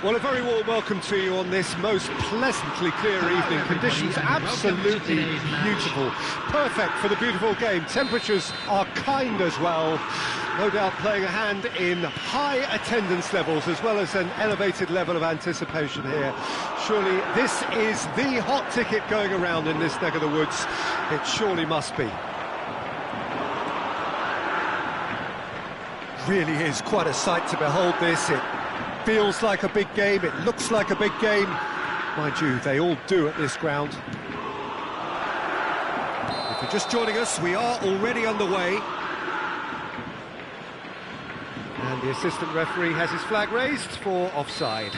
Well, a very warm welcome to you on this most pleasantly clear evening. Conditions absolutely beautiful. Perfect for the beautiful game. Temperatures are kind as well. No doubt playing a hand in high attendance levels as well as an elevated level of anticipation here. Surely this is the hot ticket going around in this neck of the woods. It surely must be. Really is quite a sight to behold this. It feels like a big game, it looks like a big game. Mind you, they all do at this ground. If you're just joining us, we are already underway. And the assistant referee has his flag raised for offside.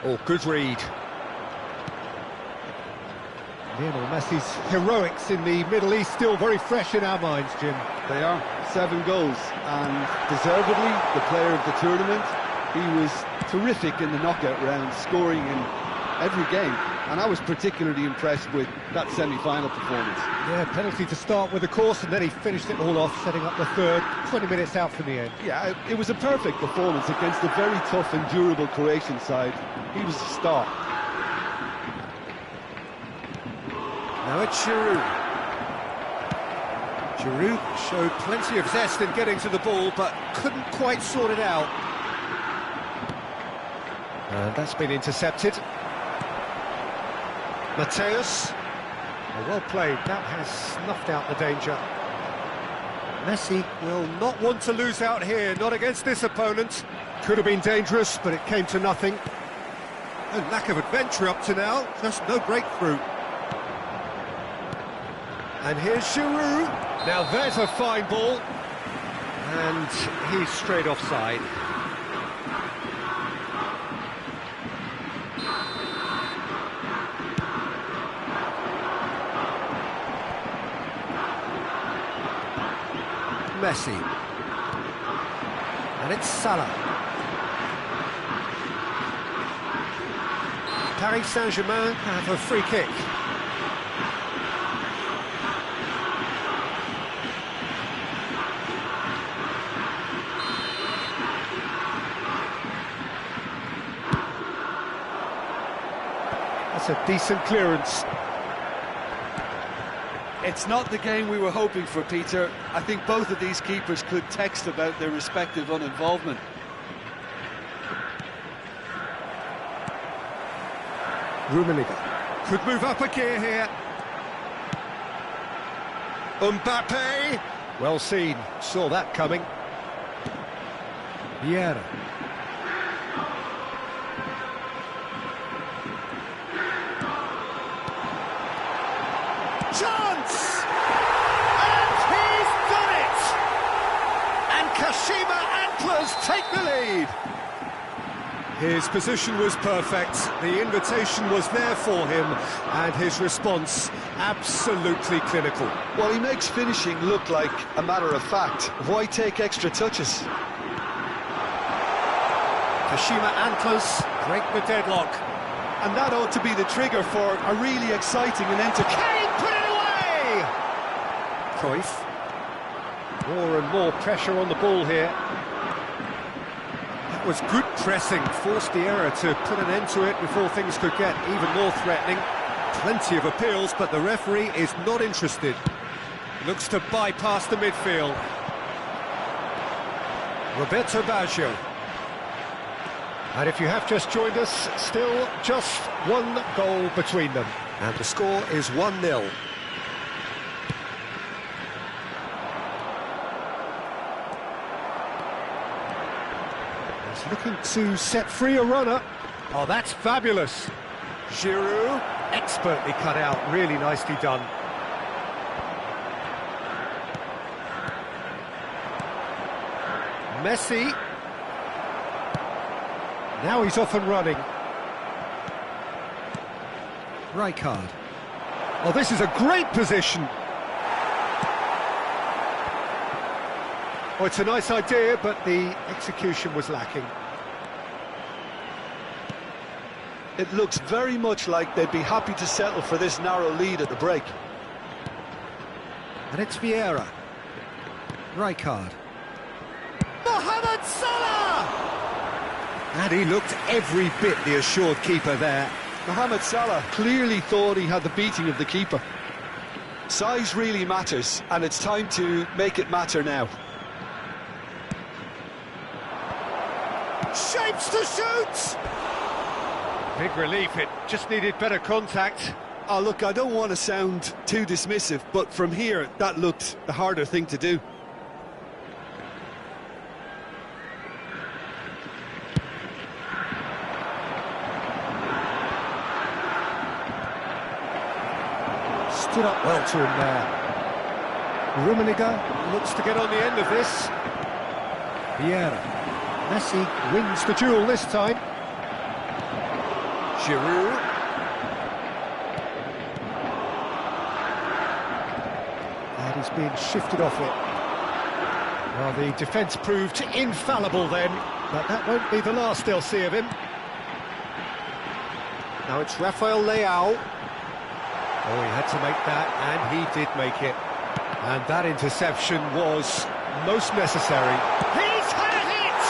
Oh, good read. Lionel Messi's heroics in the Middle East still very fresh in our minds, Jim. They are. 7 goals, and deservedly the player of the tournament. He was terrific in the knockout round, scoring in every game, and I was particularly impressed with that semi-final performance. Yeah, penalty to start with, of course, and then he finished it all off, setting up the third, 20 minutes out from the end. Yeah, it was a perfect performance against a very tough and durable Croatian side. He was a star. Now it's Giroud. Giroud showed plenty of zest in getting to the ball, but couldn't quite sort it out. And that's been intercepted. Mateus. Oh, well played. That has snuffed out the danger. Messi will not want to lose out here, not against this opponent. Could have been dangerous, but it came to nothing. No lack of adventure up to now, just no breakthrough. And here's Giroud. Now there's a fine ball. And he's straight offside. Messi. And it's Salah. Paris Saint-Germain have a free kick. That's a decent clearance. It's not the game we were hoping for, Peter. I think both of these keepers could text about their respective uninvolvement. Rummenigge could move up a gear here. Mbappe. Well seen, saw that coming. Vieira. Chance! And he's done it! And Kashima Antlers take the lead. His position was perfect, the invitation was there for him, and his response absolutely clinical. Well, he makes finishing look like a matter of fact. Why take extra touches? Kashima Antlers break the deadlock. And that ought to be the trigger for a really exciting and entertaining... Kane put it away! Cruyff. More and more pressure on the ball here. That was good pressing, forced the error to put an end to it before things could get even more threatening. Plenty of appeals, but the referee is not interested. Looks to bypass the midfield. Roberto Baggio. And if you have just joined us, still just 1 goal between them. And the score is 1-0. He's looking to set free a runner. Oh, that's fabulous. Giroud, expertly cut out, really nicely done. Messi. Now he's off and running. Rijkaard. Oh, this is a great position. Oh, it's a nice idea, but the execution was lacking. It looks very much like they'd be happy to settle for this narrow lead at the break. And it's Vieira. Rijkaard. Mohamed Salah! And he looked every bit the assured keeper there. Mohamed Salah clearly thought he had the beating of the keeper. Size really matters, and it's time to make it matter now. Shapes to shoot! Big relief, it just needed better contact. Oh, look, I don't want to sound too dismissive, but from here, that looked the harder thing to do. Stood up well to him there. Rummenigge looks to get on the end of this. Vieira. Messi wins the duel this time. Giroud. And he's being shifted off it. Well, the defence proved infallible then, but that won't be the last they'll see of him. Now it's Rafael Leao. Oh, he had to make that, and he did make it. And that interception was most necessary. He's had a hit!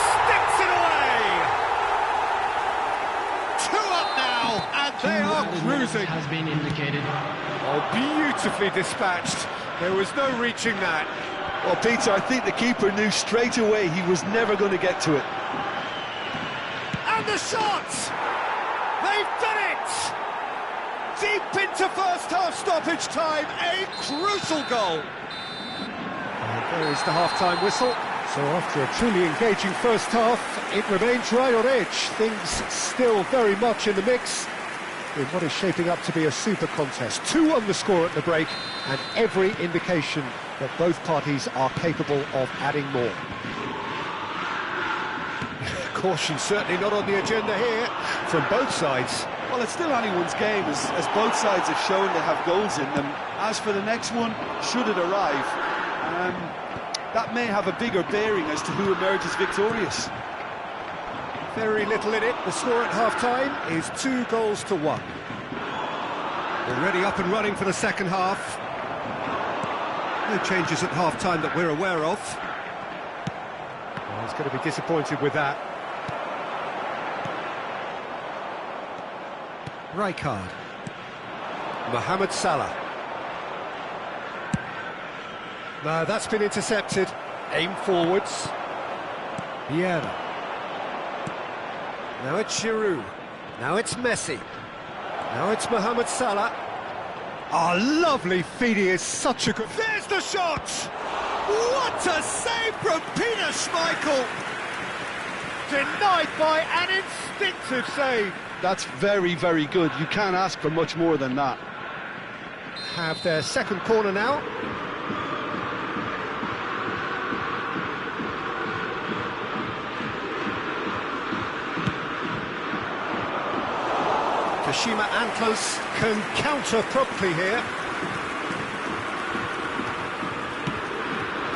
Sticks it away! 2 up now, and they are cruising. Has been indicated. Oh, beautifully dispatched. There was no reaching that. Well, Peter, I think the keeper knew straight away he was never going to get to it. And the shot! They've done it! Deep into first-half stoppage time, a crucial goal. And there is the half-time whistle. So after a truly engaging first half, it remains right on edge. Things still very much in the mix in what is shaping up to be a super contest. 2 on the score at the break, and every indication that both parties are capable of adding more. Caution certainly not on the agenda here from both sides. Well, it's still anyone's game, as both sides have shown they have goals in them. As for the next one, should it arrive, that may have a bigger bearing as to who emerges victorious. Very little in it. The score at half-time is 2-1. Already up and running for the second half. No changes at half-time that we're aware of. Well, he's going to be disappointed with that. Rijkaard. Mohamed Salah. No, that's been intercepted. Aim forwards. Vieira. Now it's Giroud. Now it's Messi. Now it's Mohamed Salah. Oh, lovely feed. He is such a good... There's the shot! What a save from Peter Schmeichel! Denied by an instinctive save. That's very, very good. You can't ask for much more than that. Have their second corner now. Kashima Antlers can counter promptly here.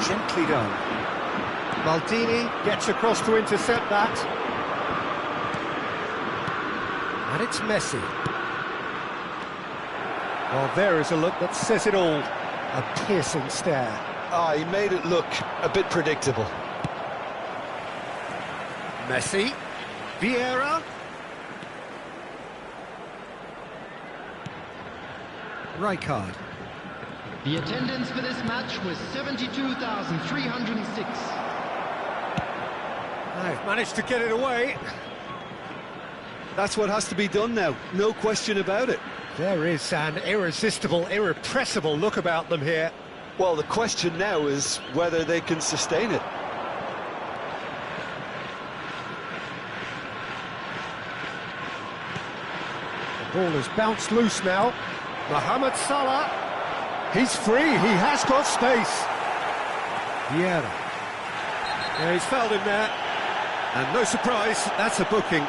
Gently done. Maldini gets across to intercept that. And it's Messi. Well, there is a look that says it all. A piercing stare. Ah, he made it look a bit predictable. Messi. Vieira. Rijkaard. The attendance for this match was 72,306. They've managed to get it away. That's what has to be done now, no question about it. There is an irresistible, irrepressible look about them here. Well, the question now is whether they can sustain it. The ball has bounced loose now. Mohamed Salah. He's free, he has got space. Vieira. Yeah, he's fouled him there. And no surprise, that's a booking.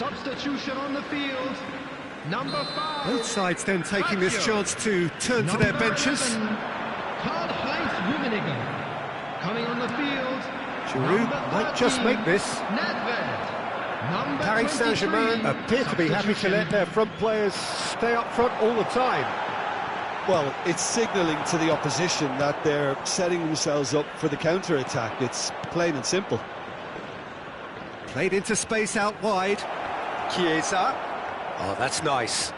substitution on the field. Number 5. Both sides then taking this chance to turn to their benches. Karl-Heinz Rummenigge. Coming on the field. Giroud might just make this. Nedved. Paris Saint-Germain appear to be happy to let their front players stay up front all the time. Well, it's signalling to the opposition that they're setting themselves up for the counter-attack. It's plain and simple. Played into space out wide. Chiesa. Oh, that's nice.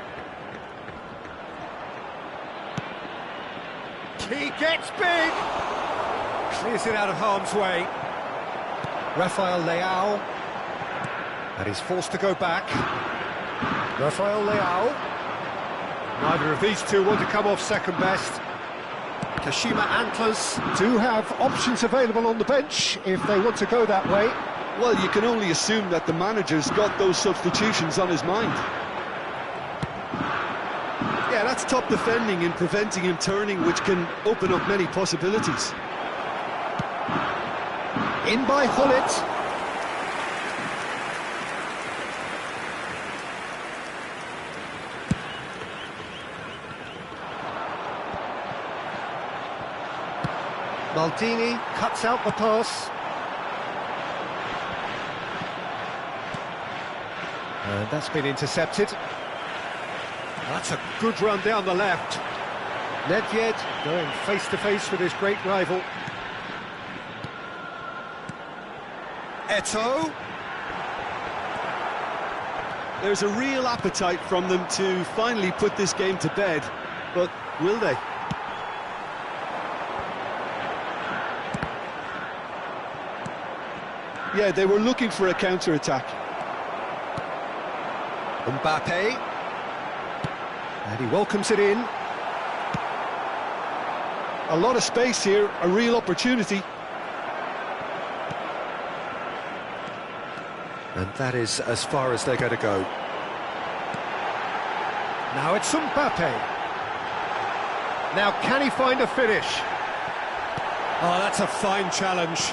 He gets big. Clears it out of harm's way. Rafael Leao. And he's forced to go back. Rafael Leao. Neither of these two want to come off second best. Kashima Antlers do have options available on the bench if they want to go that way. Well, you can only assume that the manager's got those substitutions on his mind. Yeah, that's top defending and preventing him turning, which can open up many possibilities. In by Hullet. Maldini cuts out the pass. And that's been intercepted. That's a good run down the left. Nedved going face-to-face with his great rival. Eto'o. There's a real appetite from them to finally put this game to bed, but will they? Yeah, they were looking for a counter-attack. Mbappe. And he welcomes it in. A lot of space here, a real opportunity. And that is as far as they're going to go. Now it's Mbappe. Now can he find a finish? Oh, that's a fine challenge.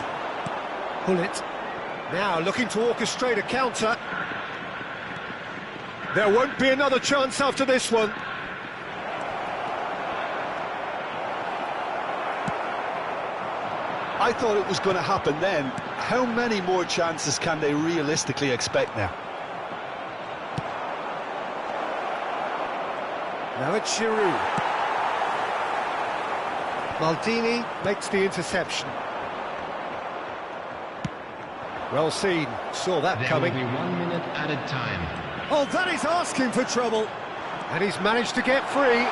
Hullet. Now looking to orchestrate a counter. There won't be another chance after this one. I thought it was going to happen then. How many more chances can they realistically expect now? Now it's Giroud. Maldini makes the interception. Well seen, saw that coming. There will be 1 minute added time. Oh, that is asking for trouble. And he's managed to get free.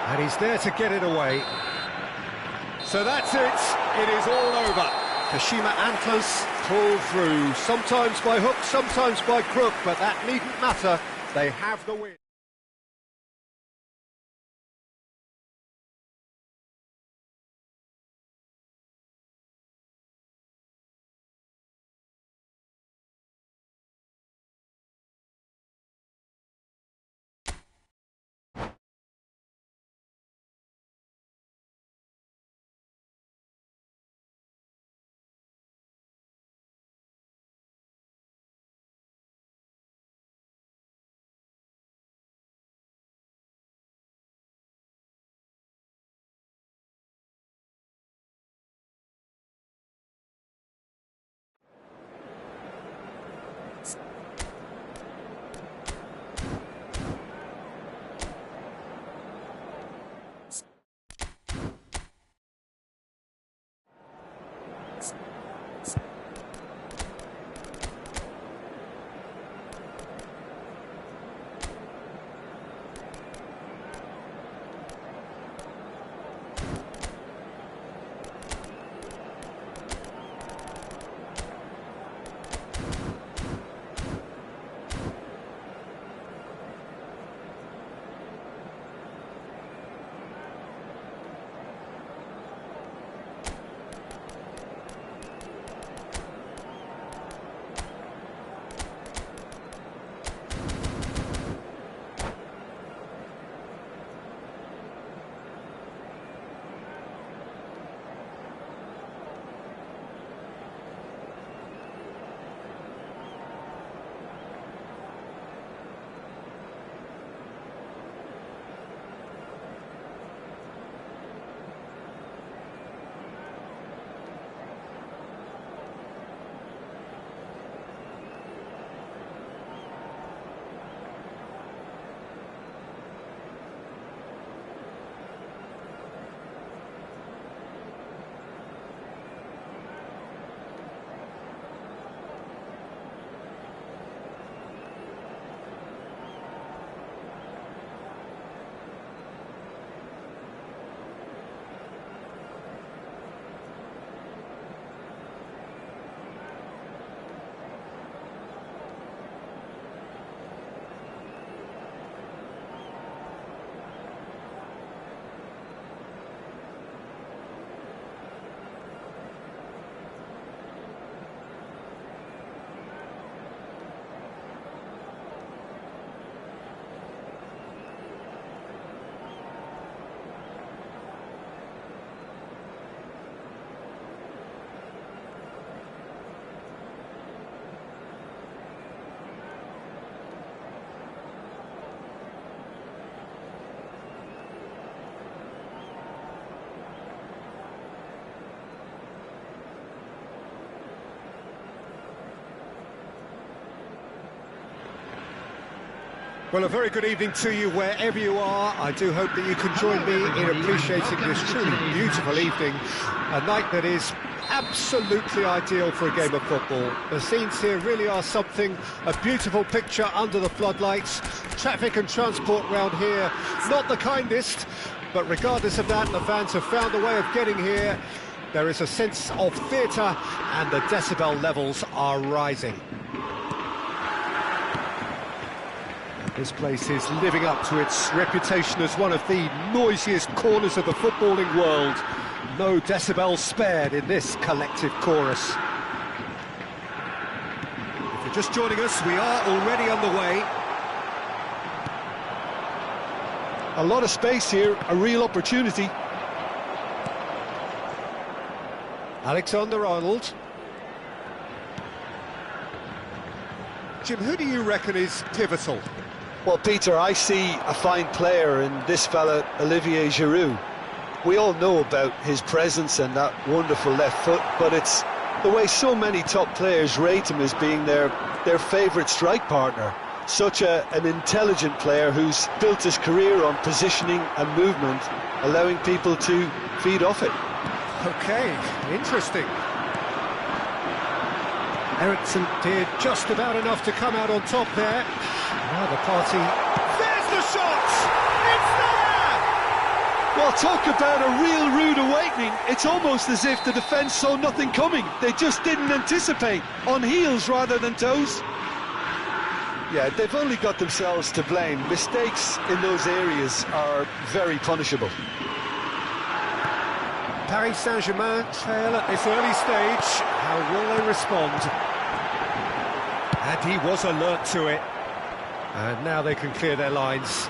And he's there to get it away. So that's it. It is all over. Kashima Antlers pull through, sometimes by hook, sometimes by crook, but that needn't matter. They have the win. Well, a very good evening to you wherever you are. I do hope that you can join me in appreciating this truly beautiful evening, a night that is absolutely ideal for a game of football. The scenes here really are something, a beautiful picture under the floodlights. Traffic and transport round here, not the kindest, but regardless of that, the fans have found a way of getting here. There is a sense of theatre and the decibel levels are rising. This place is living up to its reputation as one of the noisiest corners of the footballing world. No decibels spared in this collective chorus. If you're just joining us, we are already underway. A lot of space here, a real opportunity. Alexander-Arnold. Jim, who do you reckon is pivotal? Well, Peter, I see a fine player in this fella, Olivier Giroud. We all know about his presence and that wonderful left foot, but it's the way so many top players rate him as being their favourite strike partner. Such an intelligent player who's built his career on positioning and movement, allowing people to feed off it. Okay, interesting. Eriksson did just about enough to come out on top there. Now the party... There's the shot! It's there! Well, talk about a real rude awakening. It's almost as if the defence saw nothing coming. They just didn't anticipate, on heels rather than toes. Yeah, they've only got themselves to blame. Mistakes in those areas are very punishable. Paris Saint-Germain trail at this early stage. How will they respond? And he was alert to it. And now they can clear their lines.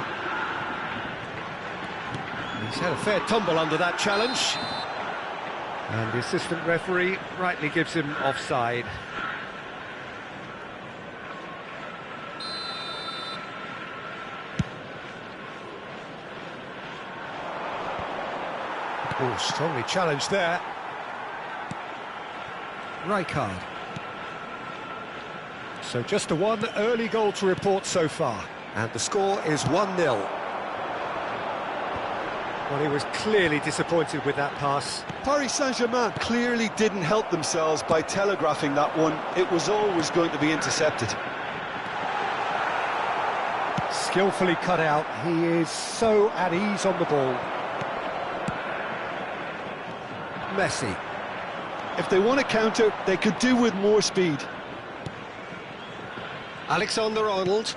He's had a fair tumble under that challenge. And the assistant referee rightly gives him offside. Oh, strongly challenged there. Rijkaard. So just a one early goal to report so far. And the score is 1-0. Well, he was clearly disappointed with that pass. Paris Saint-Germain clearly didn't help themselves by telegraphing that one. It was always going to be intercepted. Skillfully cut out. He is so at ease on the ball. Messi. If they want to counter, they could do with more speed. Alexander-Arnold.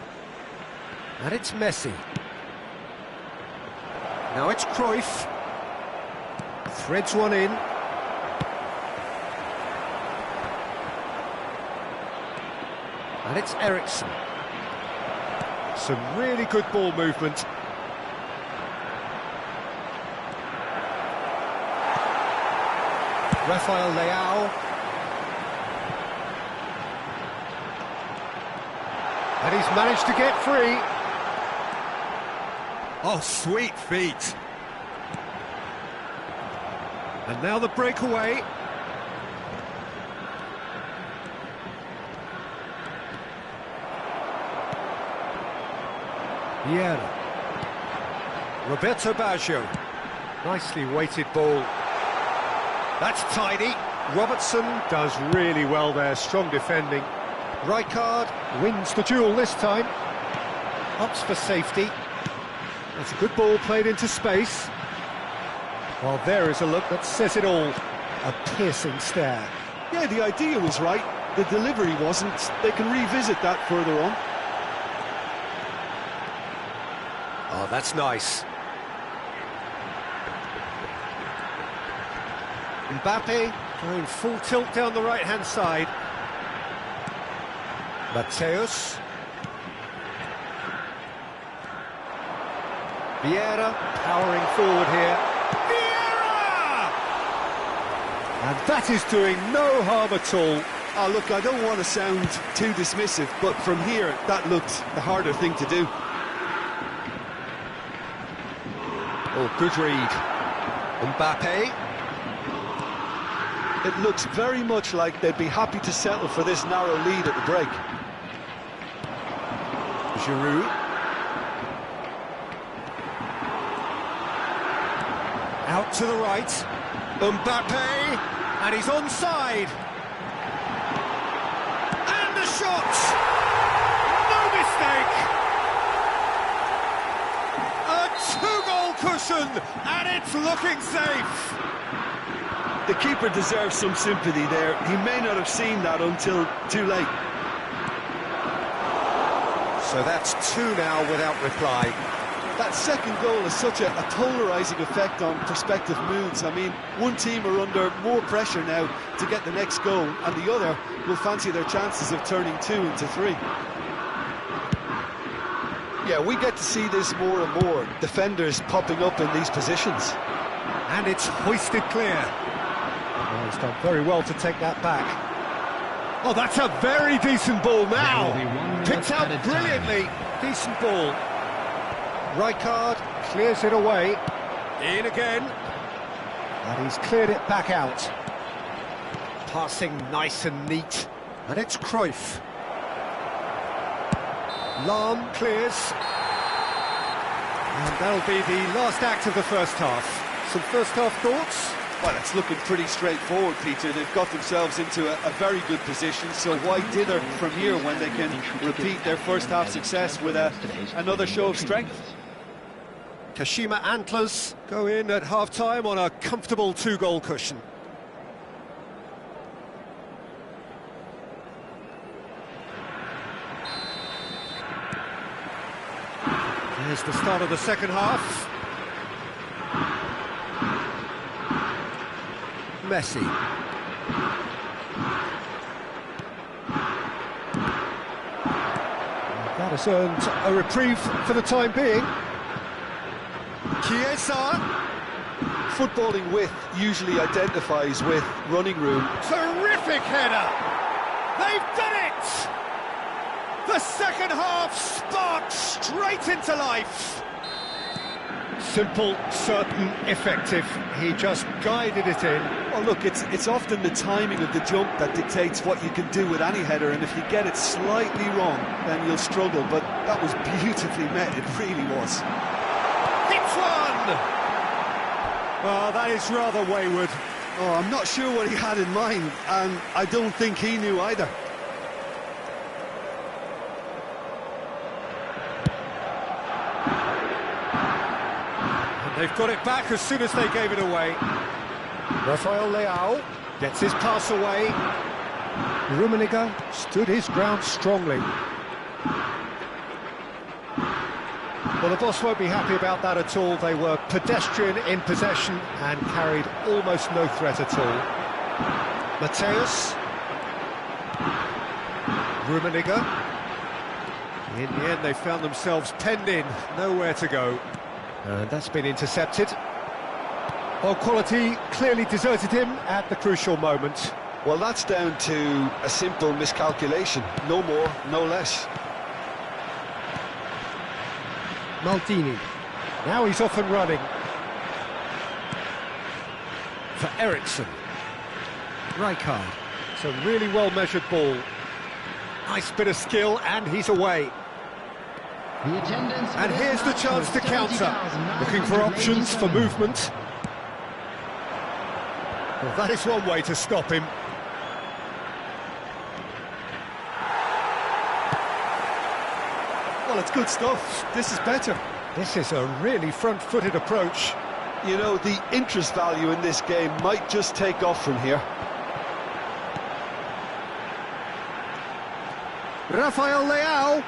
And it's Messi. Now it's Cruyff. Threads one in. And it's Eriksson. Some really good ball movement. Rafael Leao. And he's managed to get free. Oh, sweet feet. And now the breakaway. Vieira. Roberto Baggio. Nicely weighted ball. That's tidy. Robertson does really well there, strong defending. Rijkaard wins the duel this time. Opts for safety. That's a good ball played into space. Well, there is a look that says it all. A piercing stare. Yeah, the idea was right. The delivery wasn't. They can revisit that further on. Oh, that's nice. Mbappe going full tilt down the right-hand side. Mateus. Vieira powering forward here. Vieira! And that is doing no harm at all. Oh, look, I don't want to sound too dismissive, but from here, that looked the harder thing to do. Oh, good read. Mbappe. It looks very much like they'd be happy to settle for this narrow lead at the break. Giroud. Out to the right. Mbappe, and he's onside. And the shot! No mistake! A two-goal cushion, and it's looking safe. The keeper deserves some sympathy there. He may not have seen that until too late. So that's two now without reply. That second goal has such a polarising effect on prospective moods. I mean, one team are under more pressure now to get the next goal, and the other will fancy their chances of turning 2 into 3. Yeah, we get to see this more and more. Defenders popping up in these positions. And it's hoisted clear. Oh, he's done very well to take that back. Oh, that's a very decent ball now. Picked out brilliantly. Decent ball. Rijkaard clears it away. In again. And he's cleared it back out. Passing nice and neat. And it's Cruyff. Lahm clears. And that'll be the last act of the first half. Some first half thoughts? Well, it's looking pretty straightforward, Peter. They've got themselves into a very good position, so why dither from here when they can repeat their first half success with another show of strength? Kashima Antlers go in at half-time on a comfortable two-goal cushion. Here's the start of the second half. Messi. That has earned a reprieve for the time being. Chiesa. Footballing width usually identifies with running room. Terrific header! They've done it! The second half sparked straight into life. Simple, certain, effective. He just guided it in. Well, look, it's often the timing of the jump that dictates what you can do with any header, and if you get it slightly wrong, then you'll struggle. But that was beautifully met, it really was. Hits one! Well, that is rather wayward. Oh, I'm not sure what he had in mind, and I don't think he knew either. They've got it back as soon as they gave it away. Rafael Leao gets his pass away. Rummenigge stood his ground strongly. Well, the boss won't be happy about that at all. They were pedestrian in possession and carried almost no threat at all. Mateus. Rummenigge. In the end, they found themselves penned in, nowhere to go. And that's been intercepted. Well, quality clearly deserted him at the crucial moment. Well, that's down to a simple miscalculation. No more, no less. Maldini. Now he's off and running. For Eriksson. Rijkaard. It's a really well-measured ball. Nice bit of skill, and he's away. And here's the chance to counter. Looking for options for movement. Well, that is one way to stop him. Well, it's good stuff. This is better. This is a really front-footed approach. You know, the interest value in this game might just take off from here. Rafael Leao.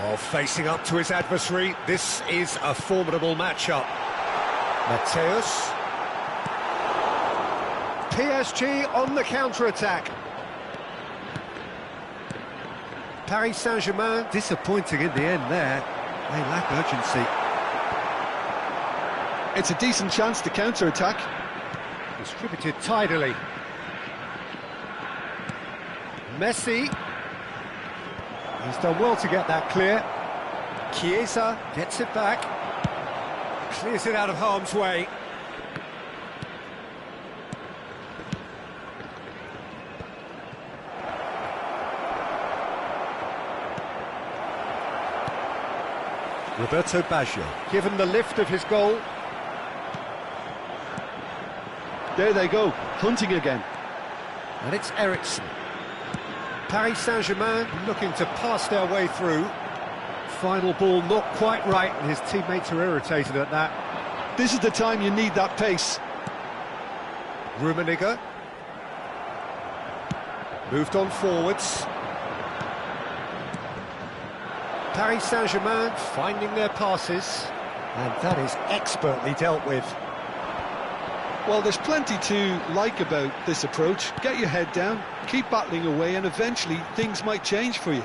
Oh, facing up to his adversary, this is a formidable matchup. Mateus. PSG on the counter-attack. Paris Saint-Germain disappointing in the end there. They lack urgency. It's a decent chance to counter-attack. Distributed tidily. Messi. He's done well to get that clear. Chiesa gets it back. Clears it out of harm's way. Roberto Baggio, given the lift of his goal. There they go, hunting again. And it's Eriksen. Paris Saint-Germain looking to pass their way through. Final ball not quite right, and his teammates are irritated at that. This is the time you need that pace. Rummenigge. Moved on forwards. Paris Saint-Germain finding their passes, and that is expertly dealt with. Well, there's plenty to like about this approach. Get your head down, keep battling away, and eventually things might change for you.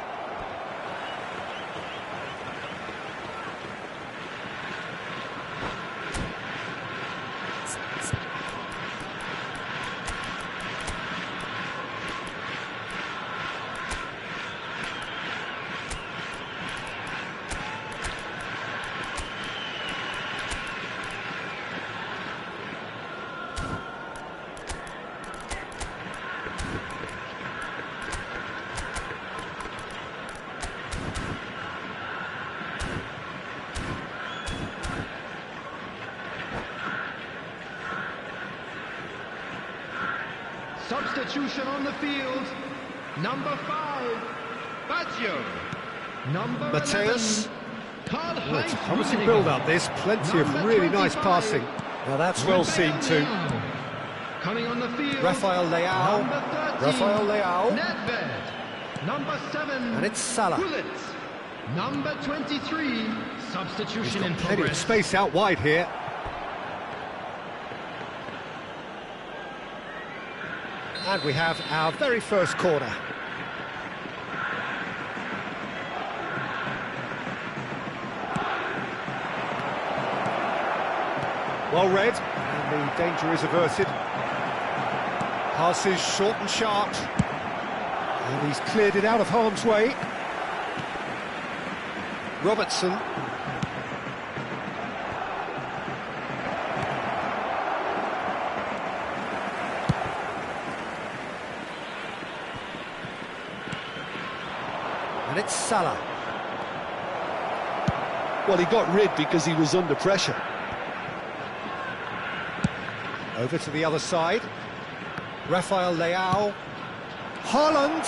Substitution on the field. Number 5, Baggio. Number Mateus. 11, Karl-Heinz Well, it's a promising Rummenigge. build-up, this. Plenty of Number really nice 25, passing. Now that's well seen too. Leao. Coming on the field. Rafael Leao. Number 13, Rafael Leao. Nedved. Number 7, And it's Salah. Gullit. Number 23, substitution in Plenty of progress. space out wide here. And we have our very first corner. Well read, and the danger is averted. Passes short and sharp. And he's cleared it out of harm's way. Robertson. And it's Salah. Well, he got rid because he was under pressure. Over to the other side. Rafael Leao. Haaland.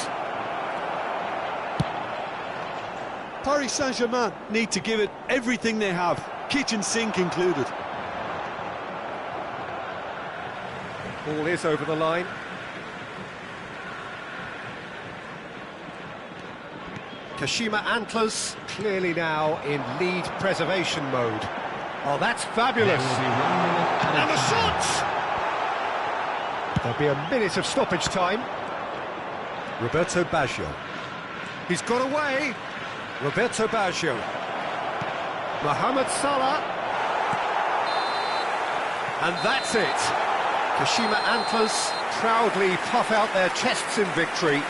Paris Saint-Germain need to give it everything they have, kitchen sink included. Ball is over the line. Kashima Antlers clearly now in lead preservation mode. Oh, that's fabulous. And the shot! There'll be a minute of stoppage time. Roberto Baggio. He's got away. Roberto Baggio. Mohamed Salah. And that's it. Kashima Antlers proudly puff out their chests in victory.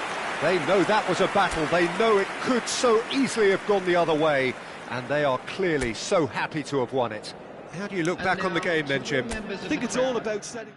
They know that was a battle. They know it could so easily have gone the other way. And they are clearly so happy to have won it. How do you look back on the game then, Jim? I think it's all about setting...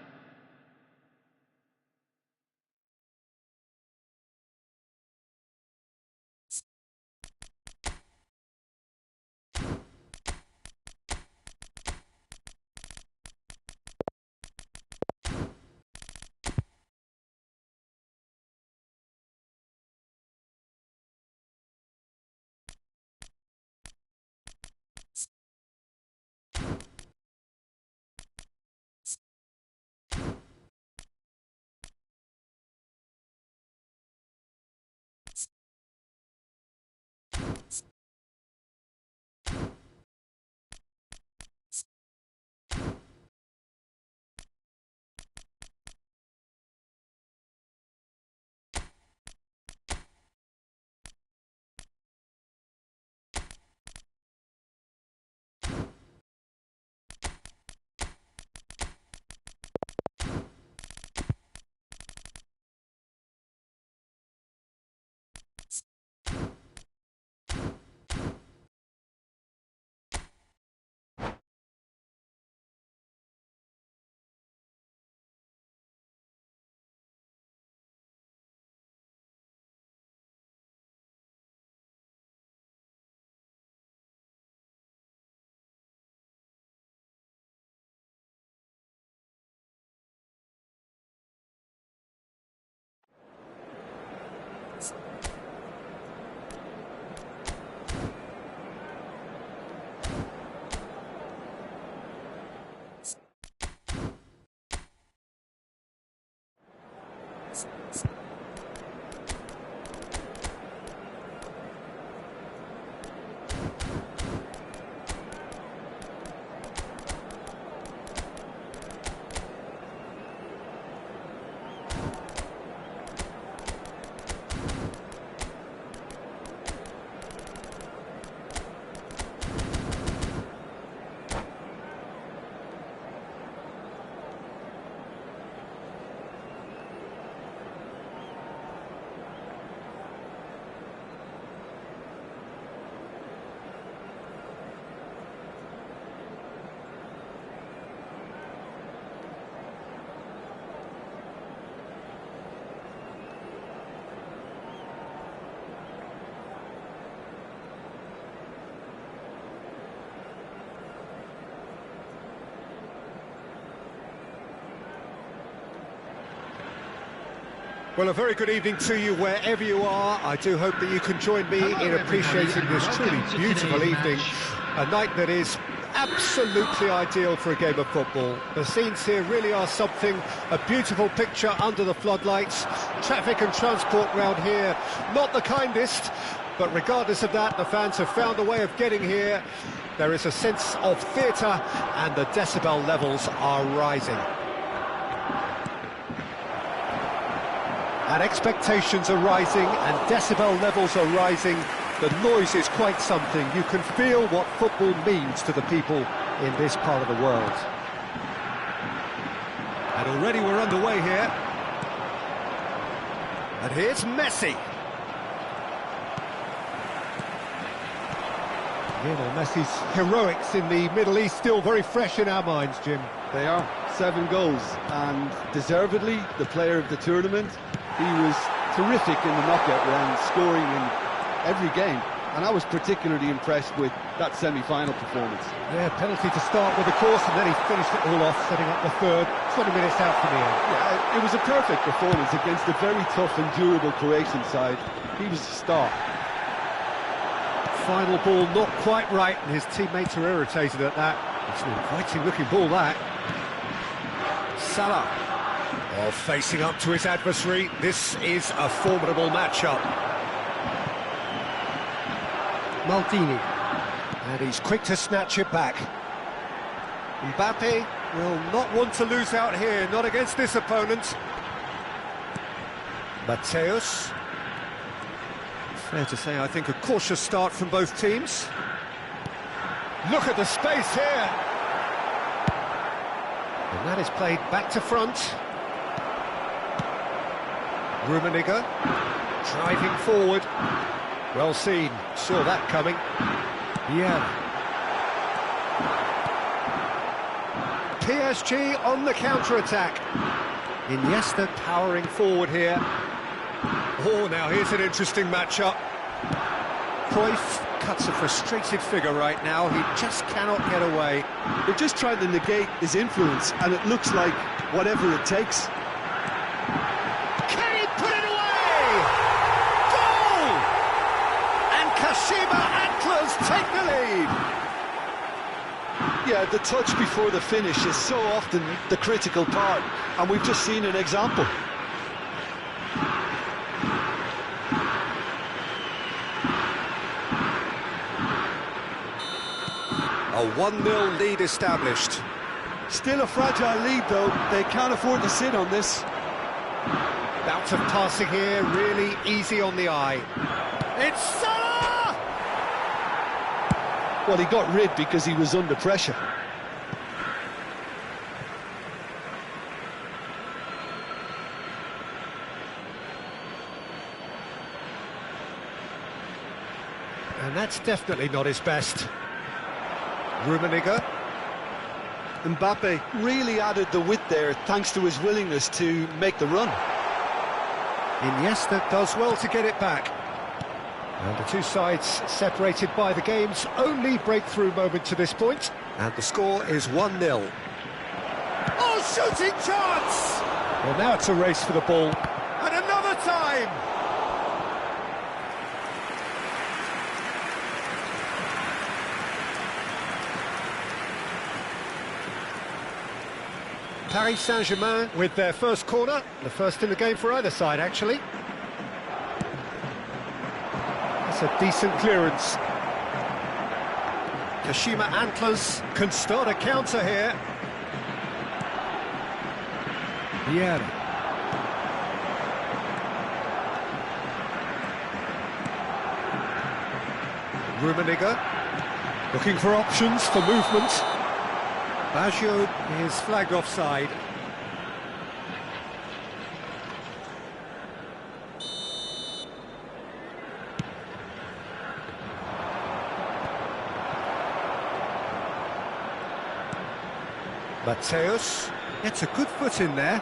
Well, a very good evening to you wherever you are. I do hope that you can join me in appreciating this truly beautiful evening. A night that is absolutely ideal for a game of football. The scenes here really are something, a beautiful picture under the floodlights. Traffic and transport round here, not the kindest, but regardless of that, the fans have found a way of getting here. There is a sense of theatre and the decibel levels are rising. And expectations are rising and decibel levels are rising. The noise is quite something. You can feel what football means to the people in this part of the world. And already we're underway here. And here's Messi. Messi's heroics in the Middle East still very fresh in our minds, Jim. They are. 7 goals, and deservedly the player of the tournament. He was terrific in the knockout round, scoring in every game, and I was particularly impressed with that semi-final performance. Yeah, penalty to start with, of course, and then he finished it all off, setting up the third, 20 minutes out from the end. Yeah, it was a perfect performance against a very tough and durable Croatian side. He was a star. Final ball not quite right, and his teammates are irritated at that. It's an inviting-looking ball, that. Salah. Oh, facing up to his adversary. This is a formidable matchup. Maldini. And he's quick to snatch it back. Mbappe will not want to lose out here, not against this opponent. Mateus. Fair to say, I think, a cautious start from both teams. Look at the space here. And that is played back to front. Rummenigge driving forward. Well seen, saw that coming. Yeah. PSG on the counter-attack. Iniesta powering forward here. Oh, now here's an interesting matchup. Cruyff cuts a frustrated figure right now. He just cannot get away. They're just trying to negate his influence, and it looks like whatever it takes. Can he put it away? Goal! And Kashima Antlers take the lead. Yeah, the touch before the finish is so often the critical part, and we've just seen an example. A 1-0 lead established. Still a fragile lead, though. They can't afford to sit on this. Bout of passing here, really easy on the eye. It's Salah! Well, he got rid because he was under pressure. And that's definitely not his best. Rummenigge. Mbappe really added the width there thanks to his willingness to make the run. Iniesta does well to get it back. And the two sides separated by the game's only breakthrough moment to this point. And the score is 1-0. Oh, shooting chance! Well, now it's a race for the ball. And another time! Paris Saint-Germain with their first corner, the first in the game for either side, actually. That's a decent clearance. Kashima Antlers can start a counter here. Vieira. Rummenigge looking for options for movement. Baggio is flagged offside. Mateus gets a good foot in there.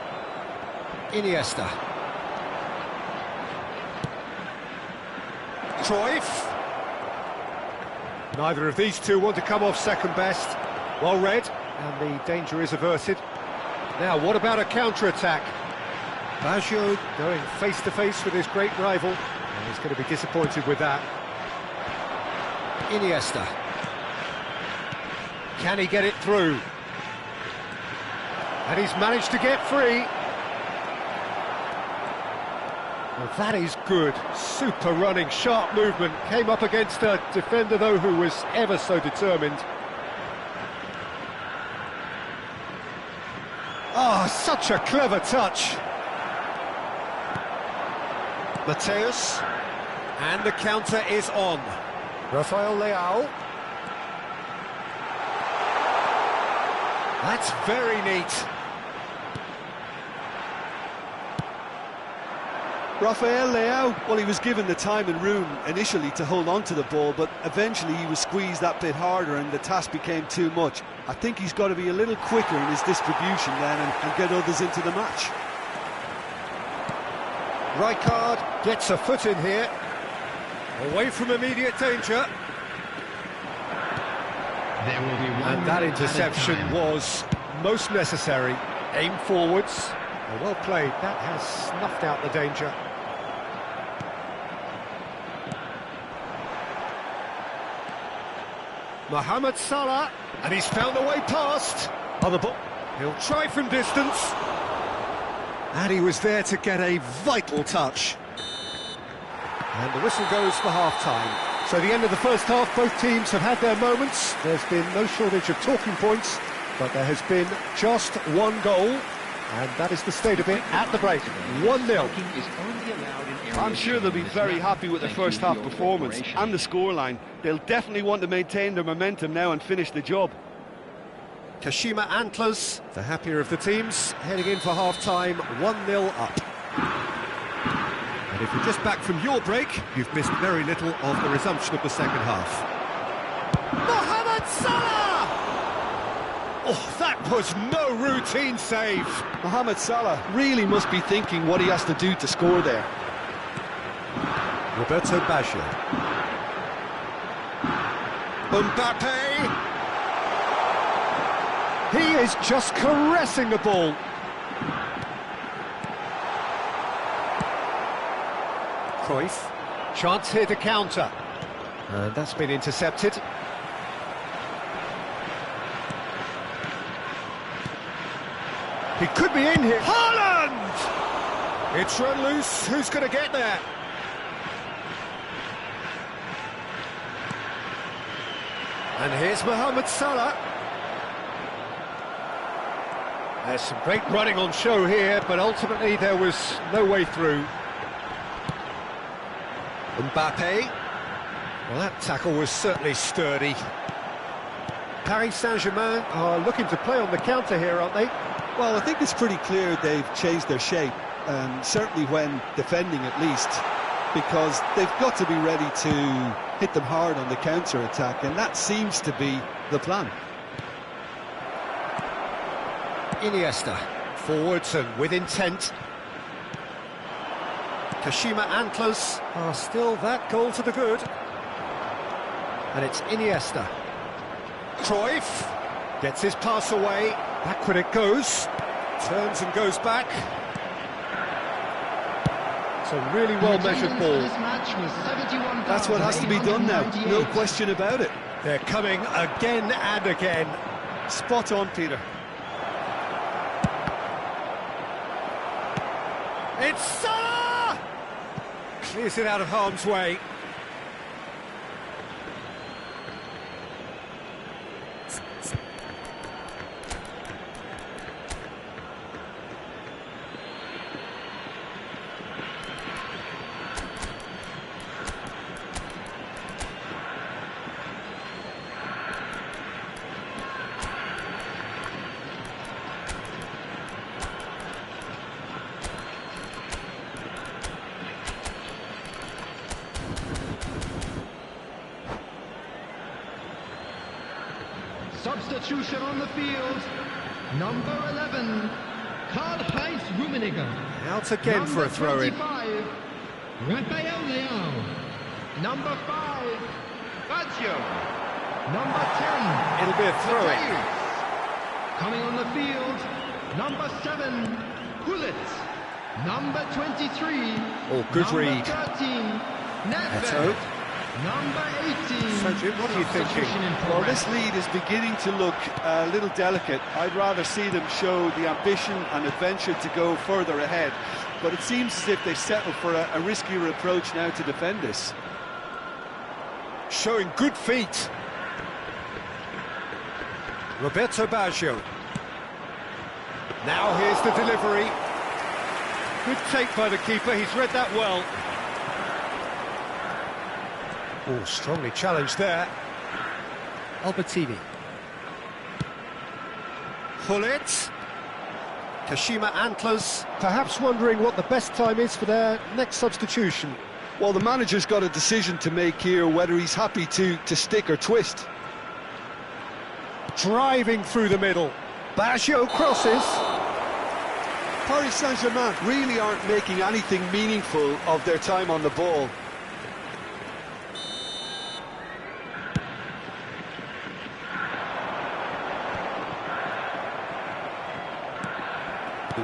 Iniesta. Cruyff. Neither of these two want to come off second best. Well read, and the danger is averted. Now, what about a counter-attack? Baggio going face-to-face with his great rival, and he's going to be disappointed with that. Iniesta. Can he get it through? And he's managed to get free. Well, that is good. Super running, sharp movement. Came up against a defender, though, who was ever so determined. Oh, such a clever touch. Mateus. And the counter is on. Rafael Leao. That's very neat. Rafael Leao, well, he was given the time and room initially to hold on to the ball, but eventually he was squeezed that bit harder and the task became too much. I think he's got to be a little quicker in his distribution then and get others into the match. Rijkaard gets a foot in here, away from immediate danger. There will be one And that minute interception added time. was most necessary. Aim forwards. Well played, that has snuffed out the danger. Mohamed Salah, and he's found a way past. On the ball, he'll try from distance. And he was there to get a vital touch. And the whistle goes for half-time. So the end of the first half, both teams have had their moments. There's been no shortage of talking points, but there has been just one goal, and that is the state of it at the break. 1-0. I'm sure they'll be very happy with the first half performance and the scoreline. They'll definitely want to maintain their momentum now and finish the job. Kashima Antlers, the happier of the teams, heading in for half-time, 1-0 up. And if you're just back from your break, you've missed very little of the resumption of the second half. Mohamed Salah! Oh, that was no routine save. Mohamed Salah really must be thinking what he has to do to score there. Roberto Baggio. Mbappe! He is just caressing the ball. Cruyff, chance here to counter. And that's been intercepted. He could be in here. Haaland! It's run loose. Who's going to get there? And here's Mohamed Salah. There's some great running on show here, but ultimately there was no way through. Mbappe. Well, that tackle was certainly sturdy. Paris Saint-Germain are looking to play on the counter here, aren't they? Well, I think it's pretty clear they've changed their shape, certainly when defending at least, because they've got to be ready to hit them hard on the counter-attack, and that seems to be the plan. Iniesta, forwards and with intent. Kashima Antlers are still that goal to the good. And it's Iniesta. Cruyff gets his pass away. Backward it goes. Turns and goes back. It's a really well-measured ball. That's what has to be done now, no question about it. They're coming again and again. Spot on, Peter. It's Salah! Clears it out of harm's way. Substitution on the field. Number 11, Karl-Heinz Rummenigge. Out again for a throw-in. Number 25, Rafael Leao. Number 5, Baggio. Number 10, It'll be a throw-in. Mateus. Coming on the field, number 7, Gullit. Number 23. Oh, good Number read. 13. Neto. Nedved. Number 18. So, Jim, what are you thinking? Substitution in Well, progress. this lead is beginning to look a little delicate. I'd rather see them show the ambition and adventure to go further ahead. But it seems as if they settle for a riskier approach now to defend this. Showing good feet. Roberto Baggio. Now here's the delivery. Good take by the keeper, he's read that well. Oh, strongly challenged there. Albertini. Hullet. Kashima Antlers, perhaps wondering what the best time is for their next substitution. Well, the manager's got a decision to make here, whether he's happy to stick or twist. Driving through the middle. Baggio crosses. Paris Saint-Germain really aren't making anything meaningful of their time on the ball.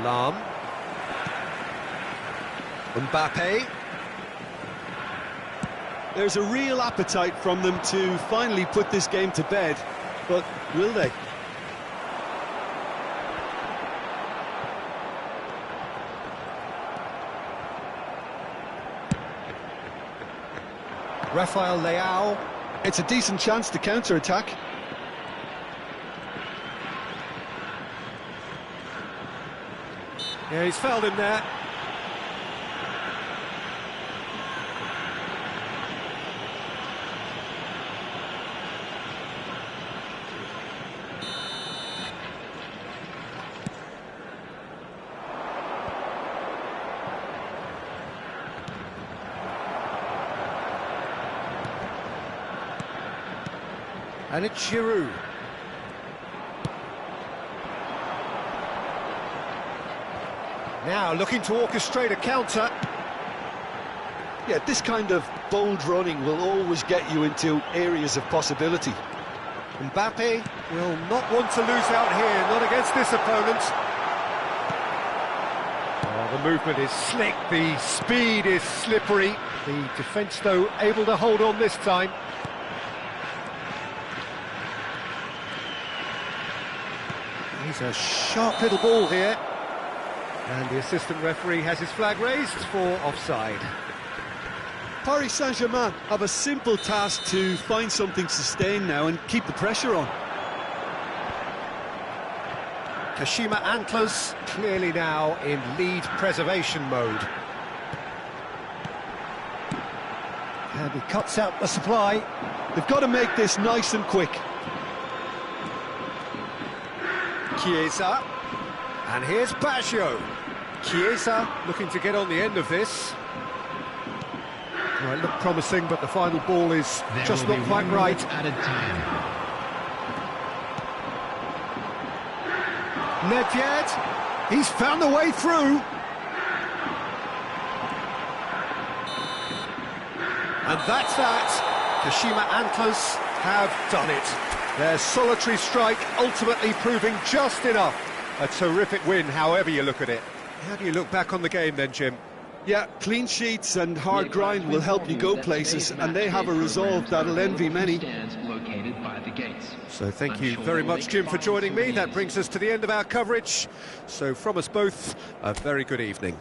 Lam. Mbappe. There's a real appetite from them to finally put this game to bed, but will they? Rafael Leao. It's a decent chance to counter-attack. Yeah, he's fouled him there. And it's Giroud. Now looking to orchestrate a counter. Yeah, this kind of bold running will always get you into areas of possibility. Mbappe will not want to lose out here, not against this opponent. Oh, the movement is slick, the speed is slippery. The defence, though, able to hold on this time. He's a sharp little ball here. And the assistant referee has his flag raised for offside. Paris Saint-Germain have a simple task to find something sustained now and keep the pressure on. Kashima Antlers clearly now in lead preservation mode. And he cuts out the supply. They've got to make this nice and quick. Chiesa. And here's Baggio. Chiesa looking to get on the end of this. Well, it looked promising, but the final ball is just not quite right. Added time. Nedved, he's found the way through. And that's that. Kashima Antlers have done it. Their solitary strike ultimately proving just enough. A terrific win, however you look at it. How do you look back on the game then, Jim? Yeah, clean sheets and hard grind will help you go places, and they have a resolve that'll envy many. So thank you very much, Jim, for joining me. That brings us to the end of our coverage. So from us both, a very good evening.